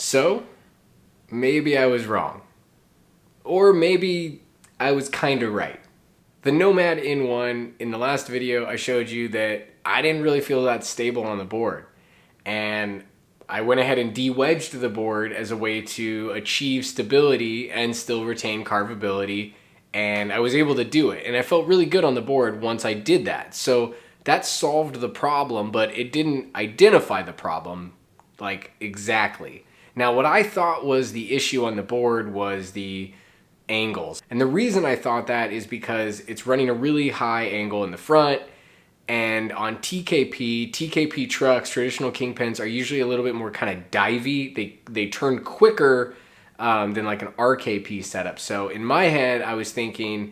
So, maybe I was wrong. Or maybe I was kinda right. The Nomad N1, in the last video, I showed you that I didn't really feel that stable on the board. And I went ahead and de-wedged the board as a way to achieve stability and still retain carvability. And I was able to do it. And I felt really good on the board once I did that. So that solved the problem, but it didn't identify the problem like exactly. Now, what I thought was the issue on the board was the angles. And the reason I thought that is because it's running a really high angle in the front, and on TKP trucks, traditional kingpins are usually a little bit more kind of divey. They turn quicker than like an RKP setup. So in my head, I was thinking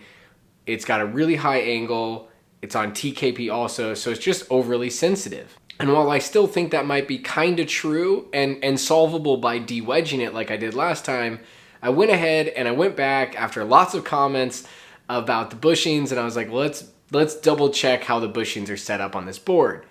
it's got a really high angle. It's on TKP also, so it's just overly sensitive. And while I still think that might be kind of true and solvable by de-wedging it like I did last time, I went ahead and I went back after lots of comments about the bushings, and I was like, let's double check how the bushings are set up on this board.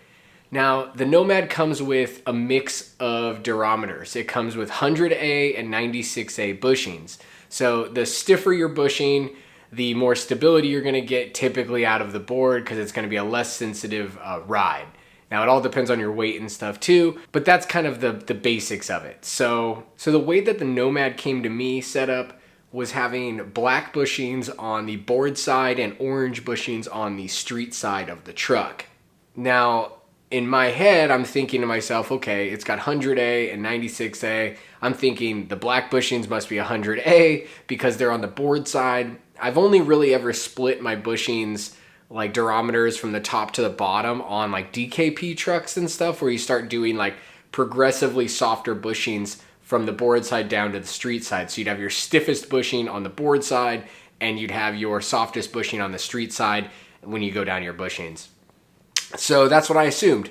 Now, the Nomad comes with a mix of durometers. It comes with 100A and 96A bushings. So the stiffer your bushing, the more stability you're gonna get typically out of the board because it's gonna be a less sensitive ride. Now, it all depends on your weight and stuff too, but that's kind of the basics of it. So the way that the Nomad came to me set up was having black bushings on the board side and orange bushings on the street side of the truck. Now, in my head, I'm thinking to myself, okay, it's got 100A and 96A. I'm thinking the black bushings must be 100A because they're on the board side. I've only really ever split my bushings like durometers from the top to the bottom on like DKP trucks and stuff, where you start doing like progressively softer bushings from the board side down to the street side. So you'd have your stiffest bushing on the board side and you'd have your softest bushing on the street side when you go down your bushings. So that's what I assumed.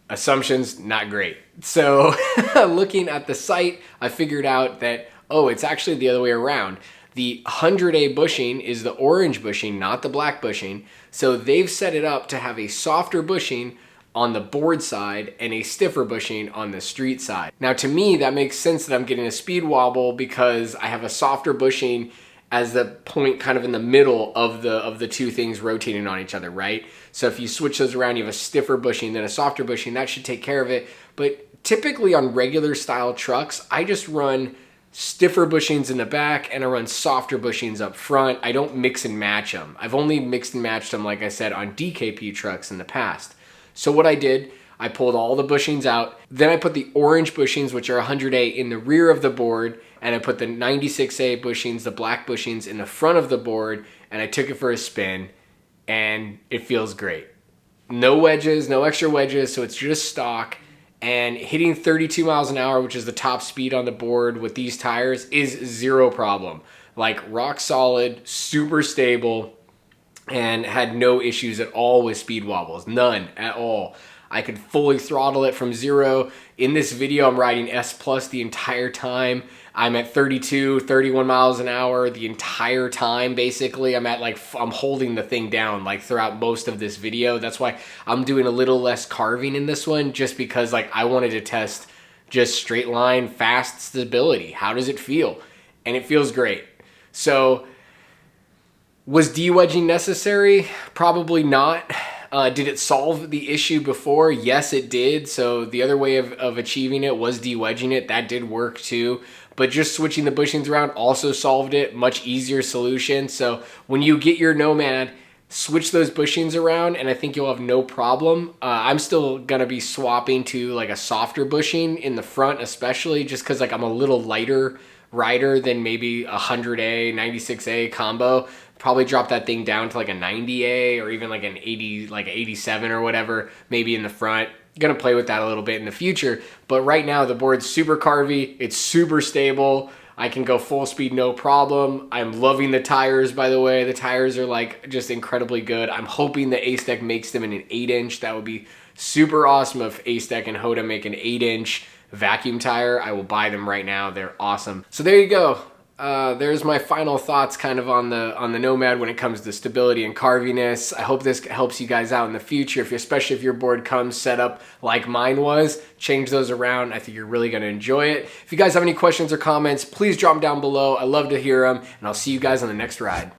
Assumptions, not great. So looking at the site, I figured out that, oh, it's actually the other way around. The 100A bushing is the orange bushing, not the black bushing. So they've set it up to have a softer bushing on the board side and a stiffer bushing on the street side. Now, to me, that makes sense that I'm getting a speed wobble because I have a softer bushing as the point kind of in the middle of the two things rotating on each other, right? So if you switch those around, you have a stiffer bushing, then a softer bushing. That should take care of it. But typically on regular style trucks, I just run stiffer bushings in the back and I run softer bushings up front. I don't mix and match them. I've only mixed and matched them, like I said, on DKP trucks in the past. So what I did, I pulled all the bushings out. Then I put the orange bushings, which are 100A, in the rear of the board. And I put the 96A bushings, the black bushings, in the front of the board. And I took it for a spin. And it feels great. No wedges, no extra wedges. So it's just stock. And hitting 32 miles an hour, which is the top speed on the board with these tires, is zero problem. Like rock solid, super stable, and had no issues at all with speed wobbles. None at all. I could fully throttle it from zero. In this video, I'm riding S Plus the entire time. I'm at 32, 31 miles an hour the entire time, basically. I'm holding the thing down like throughout most of this video. That's why I'm doing a little less carving in this one, just because like I wanted to test just straight line, fast stability. How does it feel? And it feels great. So was de-wedging necessary? Probably not. Did it solve the issue before? Yes, it did. So the other way of achieving it was de-wedging it. That did work too. But just switching the bushings around also solved it. Much easier solution. So when you get your Nomad, switch those bushings around and I think you'll have no problem. I'm still going to be swapping to like a softer bushing in the front, especially just because like I'm a little lighter rider than maybe a 100A, 96A combo. Probably drop that thing down to like a 90A or even like an 80, like 87 or whatever, maybe in the front. Gonna play with that a little bit in the future, but right now the board's super carvy, it's super stable. I can go full speed, no problem. I'm loving the tires, by the way. The tires are like just incredibly good. I'm hoping that Acedeck makes them in an 8-inch. That would be super awesome if Acedeck and Hoda make an 8-inch vacuum tire. I will buy them right now. They're awesome. So there you go. there's my final thoughts kind of on the Nomad when it comes to stability and carviness. I hope this helps you guys out in the future, especially if your board comes set up like mine was. Change those around. I think you're really going to enjoy it. If you guys have any questions or comments, please drop them down below. I love to hear them, and I'll see you guys on the next ride.